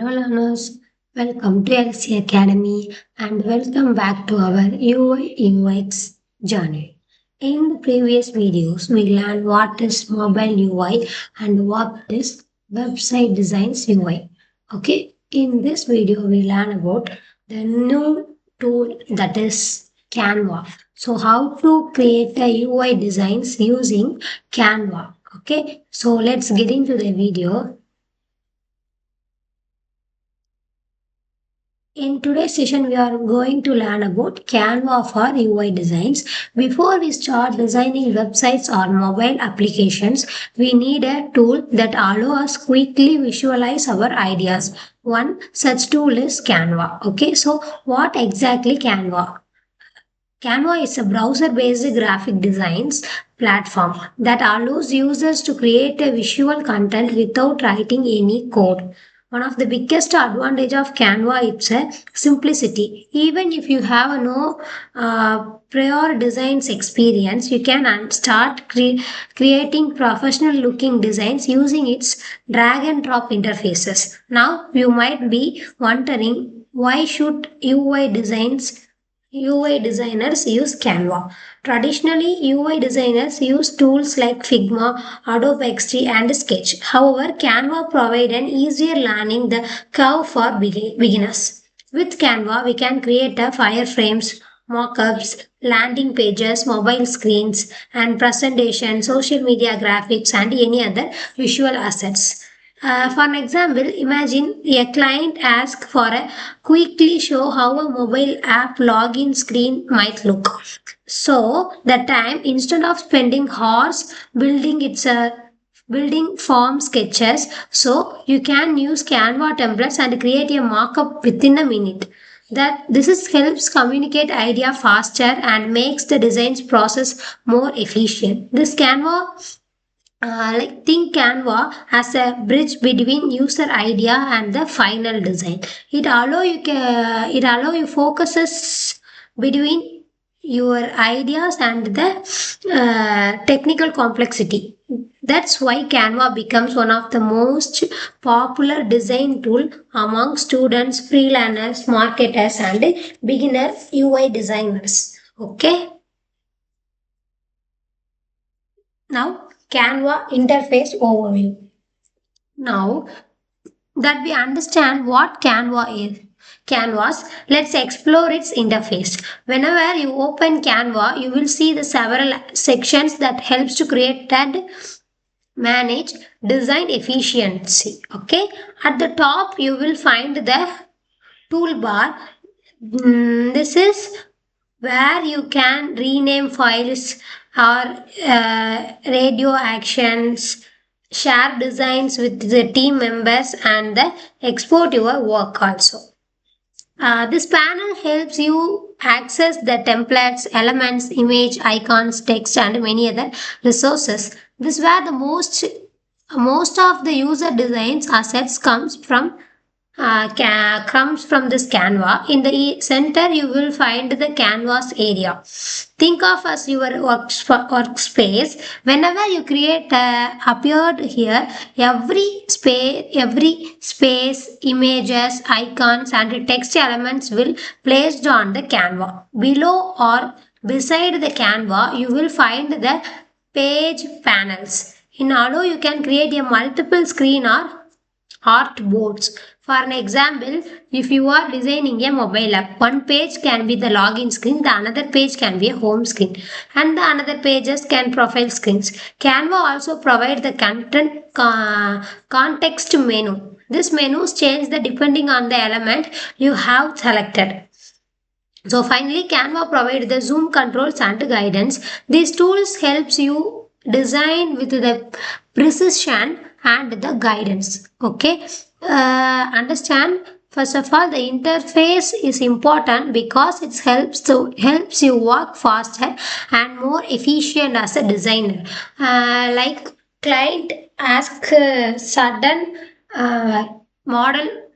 Hello learners, welcome to LC Academy and welcome back to our UI UX journey. In the previous videos, we learned what is mobile UI and what is website designs UI. Okay, in this video, we learn about the new tool that is Canva. So, how to create a UI designs using Canva. Okay, so let's get into the video. In today's session, we are going to learn about Canva for UI designs. Before we start designing websites or mobile applications, we need a tool that allows us quickly visualize our ideas. One such tool is Canva. Okay, so what exactly Canva? Canva is a browser-based graphic designs platform that allows users to create a visual content without writing any code. One of the biggest advantage of Canva is a simplicity. Even if you have no prior designs experience, you can start creating professional looking designs using its drag and drop interfaces. Now you might be wondering, why should UI designers use Canva? Traditionally, UI designers use tools like Figma, Adobe XD, and Sketch. However, Canva provides an easier learning the curve for beginners. With Canva, we can create a wireframes, mockups, landing pages, mobile screens, and presentations, social media graphics, and any other visual assets. For an example, imagine a client asks for a quickly show how a mobile app login screen might look. So the time, instead of spending hours building form sketches, so you can use Canva templates and create a markup within a minute. That this is helps communicate idea faster and makes the designs process more efficient. This Canva think Canva as a bridge between user idea and the final design. It allow you focuses between your ideas and the technical complexity. That's why Canva becomes one of the most popular design tool among students, freelancers, marketers, and beginner UI designers. Okay. Now, Canva interface overview. Now that we understand what Canvas, let's explore its interface. Whenever you open Canva, you will see the several sections that helps to create and manage design efficiency. Okay, at the top you will find the toolbar. This is where you can rename files or radio actions, share designs with the team members, and export your work also. This panel helps you access the templates, elements, image, icons, text, and many other resources. This is where the most of the user designs assets comes from this Canva. In the center, you will find the Canvas area. Think of as your workspace. Whenever you create appeared here, every space, images, icons, and text elements will placed on the Canva. Below or beside the Canva, you will find the page panels. In Allo, you can create a multiple screen or artboards. For an example, if you are designing a mobile app, one page can be the login screen, the another page can be a home screen, and the another pages can profile screens. Canva also provides the context menu. This menus change depending on the element you have selected. So finally, Canva provides the zoom controls and guidance. These tools helps you design with the precision and the guidance. Okay, understand. First of all, the interface is important because it helps you work faster and more efficient as a designer. Like client ask sudden model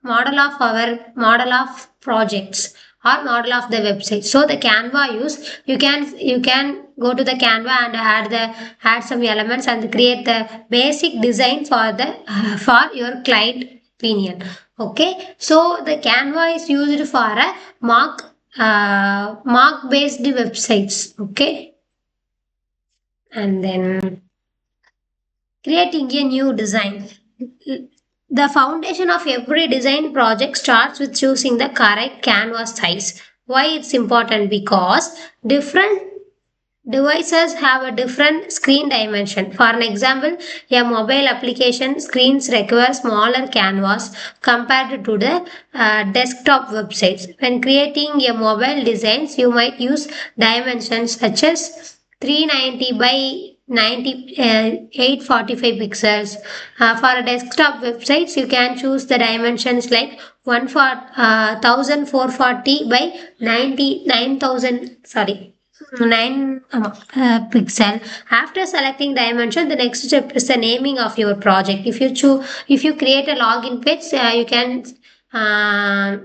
model of projects or model of the website. So the Canva you can go to the Canva and add some elements and create the basic design for your client opinion. Okay, so the Canva is used for a mark based websites. Okay, and then creating a new design. The foundation of every design project starts with choosing the correct canvas size. Why it's important? Because different devices have a different screen dimension. For an example, a mobile application screens require smaller canvas compared to the desktop websites. When creating a mobile designs, you might use dimensions such as 390 by 845 pixels. For a desktop websites, you can choose the dimensions like 1440 by 9000 sorry 9 pixel. After selecting dimension, the next step is the naming of your project. If you create a login page, uh,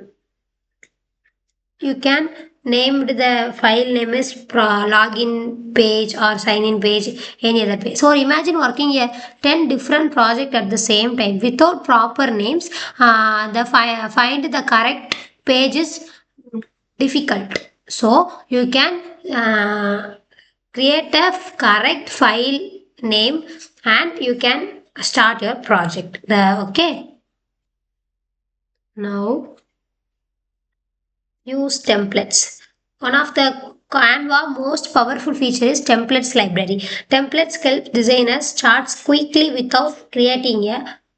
you can name the file name is login page or sign in page, any other page. So imagine working a 10 different project at the same time without proper names. Find the correct page is difficult. So you can create a correct file name and you can start your project. Okay. Now use templates. One of the Canva most powerful feature is templates library. Templates help designers start quickly without creating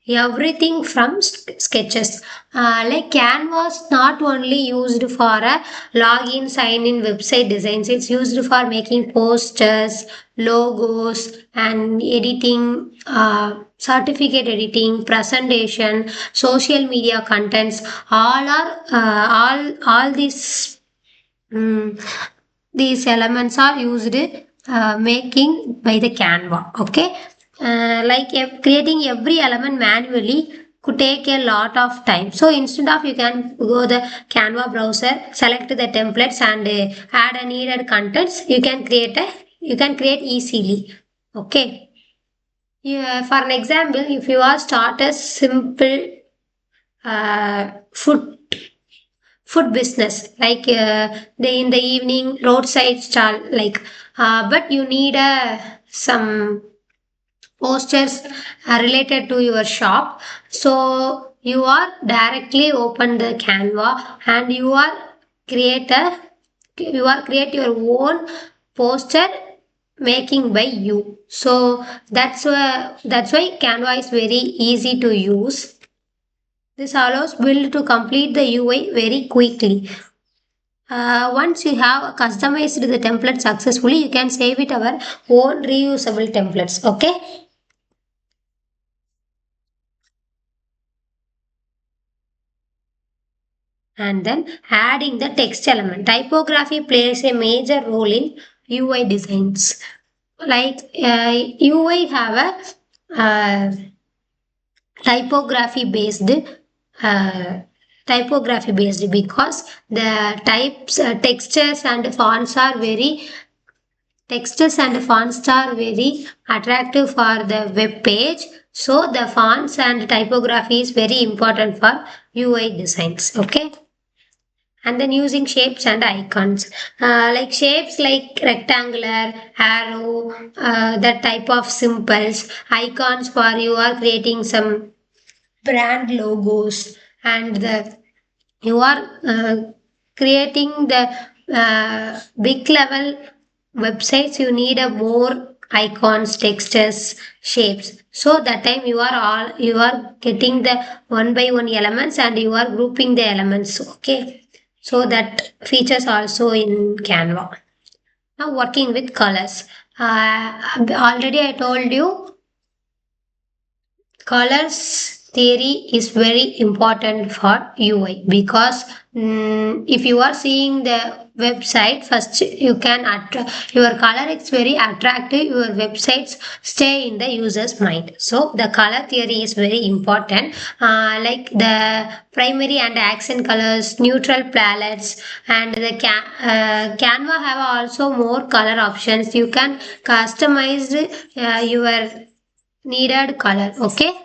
everything from sketches. Like Canvas not only used for a login, sign in website designs, it's used for making posters, logos, and editing, certificate editing, presentation, social media contents. All are all mm, these elements are used making by the Canva. Okay, creating every element manually could take a lot of time. So instead of you can go the Canva browser, select the templates and add a needed contents. You can create easily. Okay. Yeah, for an example, if you are start a simple uh, food food business like in the evening roadside stall but you need some posters related to your shop, so you are directly open the Canva and create a you are create your own poster making by you. So that's why Canva is very easy to use. This allows build to complete the UI very quickly. Once you have customized the template successfully, you can save it our own reusable templates. Okay. And then adding the text element. Typography plays a major role in UI designs. Like UI have a typography based uh, typography based because the textures and fonts are very attractive for the web page. So the fonts and typography is very important for UI designs. Okay. And then using shapes and icons, like shapes like rectangular, arrow, that type of symbols. Icons for you are creating some brand logos, and you are creating the big level websites. You need a more icons, textures, shapes. So that time you are getting the one by one elements and you are grouping the elements. Okay, so that features also in Canva. Now working with colors. Already I told you colors theory is very important for UI because if you are seeing the website first, you can your color is very attractive, your websites stay in the user's mind. So the color theory is very important, like the primary and accent colors, neutral palettes, and the Canva have also more color options. You can customize your needed color. Okay.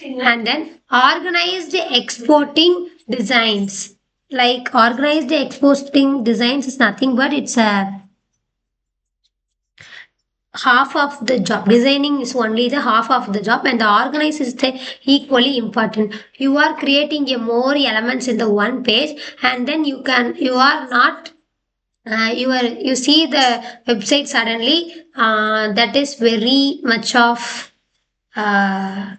And then organized exporting designs. Like organized exporting designs is nothing but it's a half of the job. Designing is only the half of the job, and the organize is the equally important. You are creating a more elements in the one page, and then you are not you see the website suddenly, that is uh,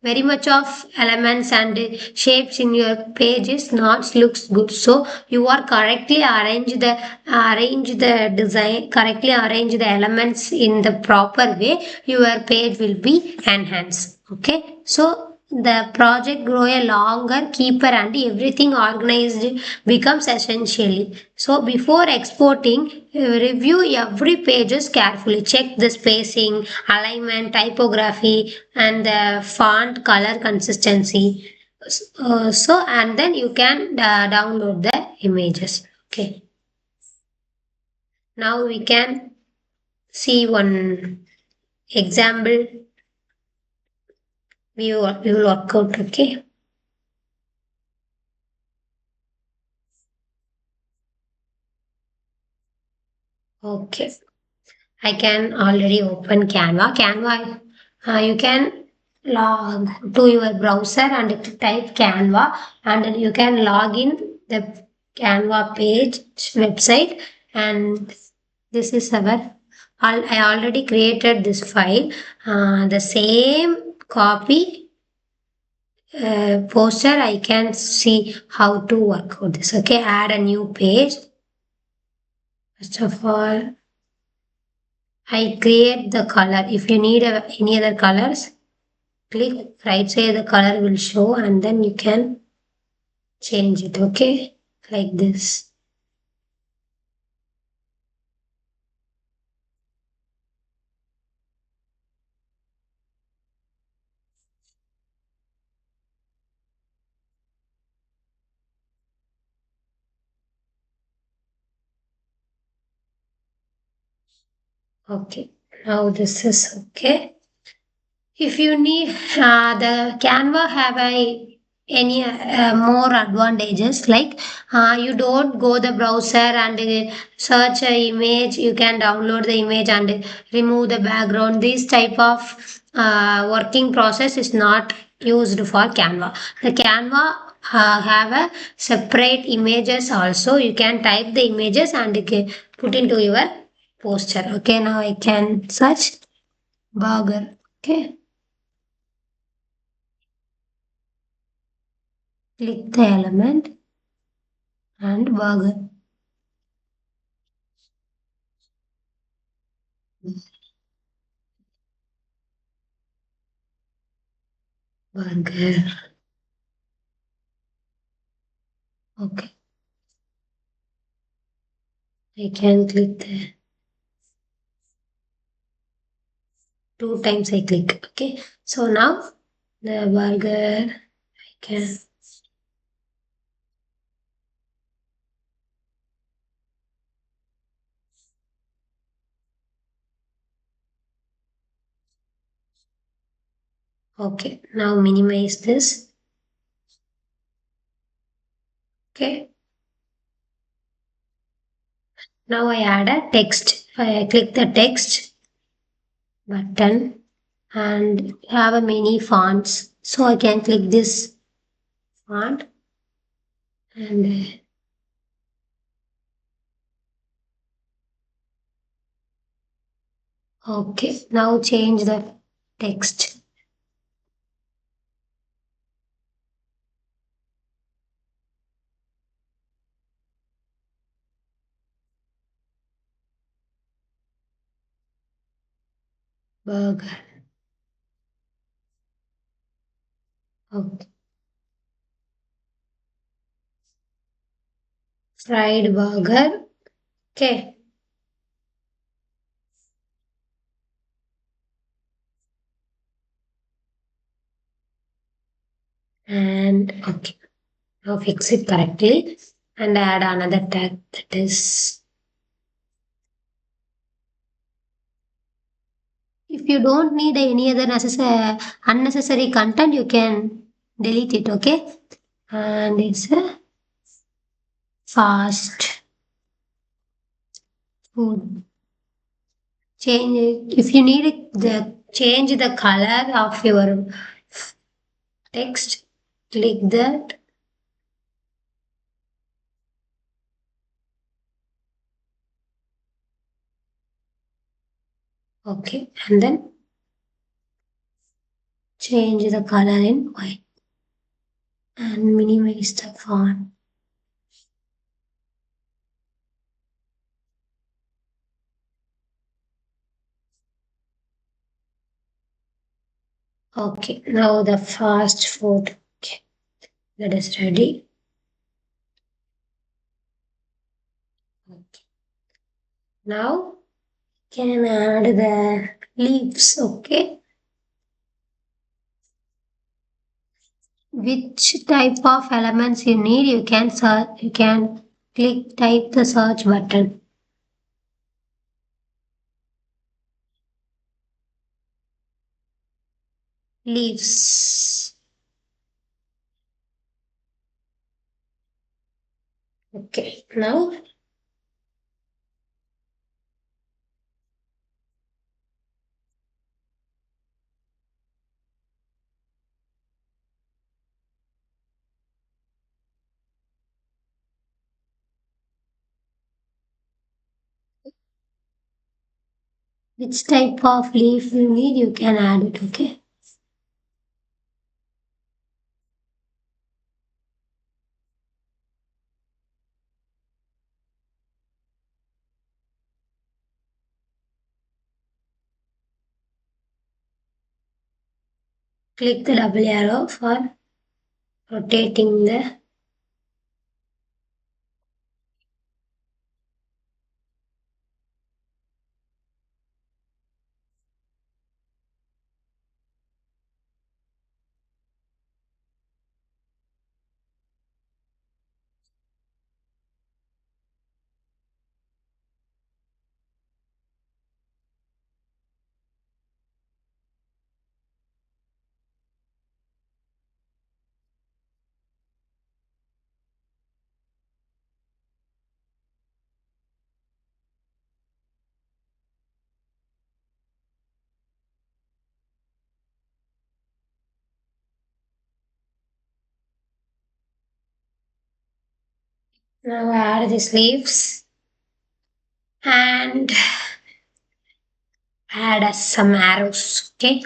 very much of elements and shapes in your page is not looks good. So you are arrange the design, correctly arrange the elements in the proper way, your page will be enhanced. Okay, so the project grow a longer keeper and everything organized becomes essentially. So before exporting, review every pages carefully. Check the spacing, alignment, typography, and the font color consistency. So and then you can download the images. Okay. Now we can see one example. We will work out. Okay. Okay. I can already open Canva. Canva, you can log to your browser and type Canva, and then you can log in the Canva page website. And this is I already created this file. The same copy poster. I can see how to work with this. Okay, add a new page. First of all, I create the color. If you need any other colors, click right side, the color will show, and then you can change it. Okay, like this. Okay, now this is okay. If you need the Canva have any more advantages, like you don't go the browser and search a image, you can download the image and remove the background. This type of working process is not used for Canva. The Canva have a separate images also. You can type the images and put into your poster. Okay, now I can search burger. Okay. Click the element and burger. Burger. Okay. I can click the two times I click. Okay. So now the burger I can. Okay. Now minimize this. Okay. Now I add a text. I click the text button and have a many fonts. So I can click this font and okay. Now change the text. Burger. Okay. Fried burger. Okay. And okay. Now fix it correctly and add another tag that is If you don't need any other unnecessary content, you can delete it, okay? And it's a fast food. Change it. If you need it, change the color of your text, click that. Okay, and then change the color in white and minimize the font. Okay, now the fast food. Okay, that is ready. Okay. Now can add the leaves. Okay, which type of elements you need, you can search. You can type the search button. Leaves. Okay, now which type of leaf you need, you can add it. Okay. Click the double arrow for rotating the. Now add these leaves and add some arrows. Okay.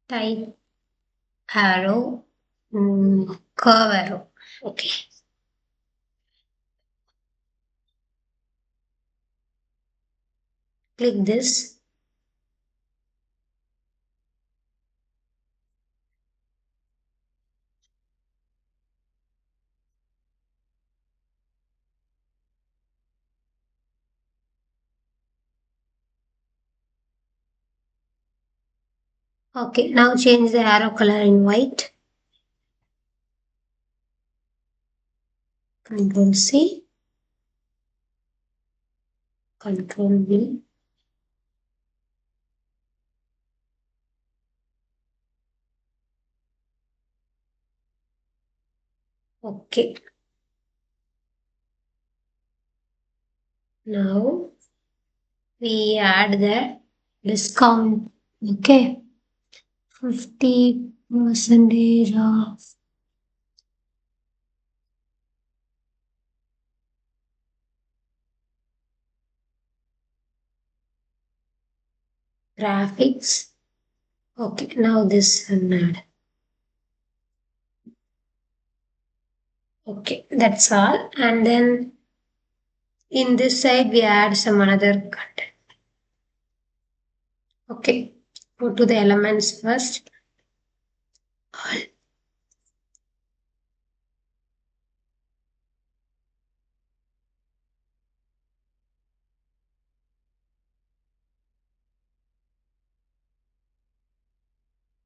Type arrow, curve arrow. Okay. Click this. Okay, now change the arrow color in white. Control C. Control V. Okay. Now we add the discount. Okay. 50% off. Graphics. Okay, now this and add. Okay, that's all. And then in this side we add some another content. Okay, go to the elements first. All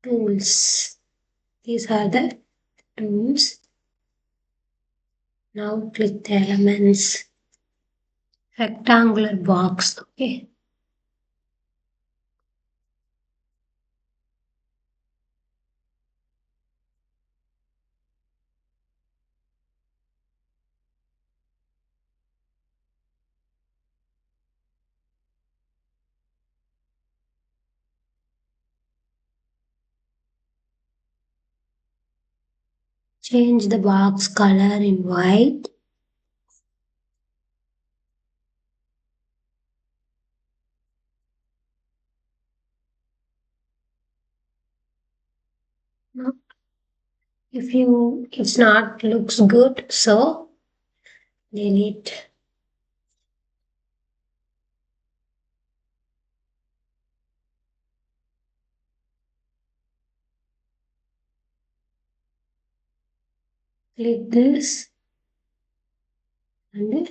tools. These are the tools. Now click the elements. Rectangular box. Okay. Change the box color in white. No. If it's not looks good, so delete. Click this and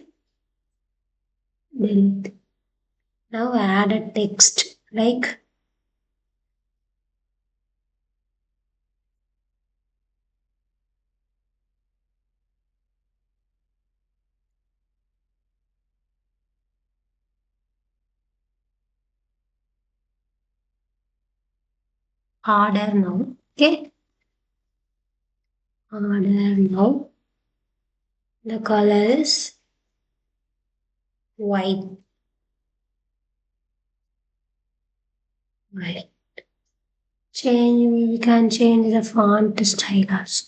delete. Now add a text like order now. Okay, order now. The color is white. White. We can change the font style also.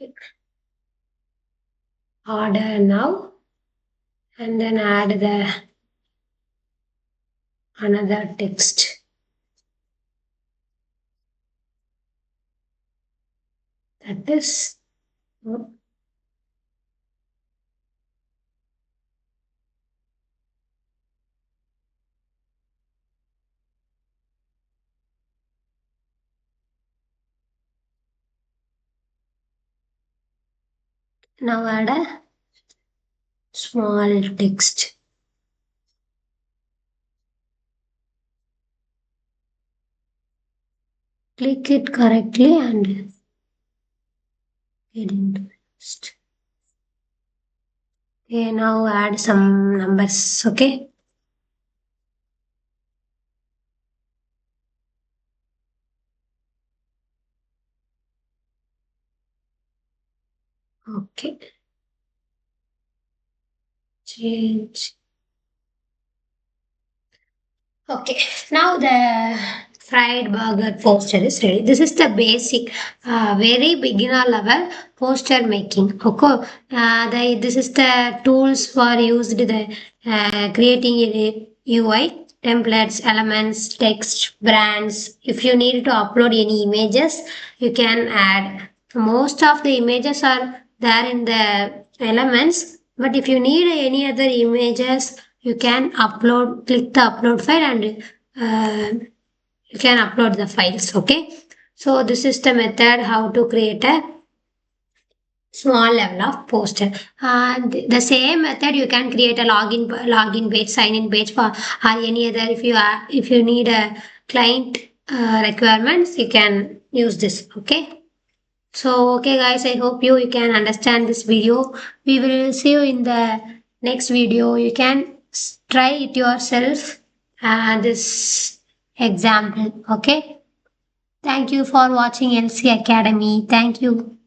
Okay. Order now and then add the another text. That is now add a small text. Click it correctly and get into text. Okay, now add some numbers. Okay. Okay. Change. Okay, now the fried burger poster is ready. This is the basic, very beginner level poster making. Okay, this is the tools for used the creating a UI templates, elements, text, brands. If you need to upload any images, you can add. Most of the images are there in the elements, but if you need any other images, you can upload, click the upload file and you can upload the files. Okay, so this is the method how to create a small level of poster. And the same method you can create a login page, sign in page for or any other. If you need a client requirements, you can use this. Okay, so okay guys, I hope you can understand this video. We will see you in the next video. You can try it yourself this example. Okay, thank you for watching LC Academy. Thank you.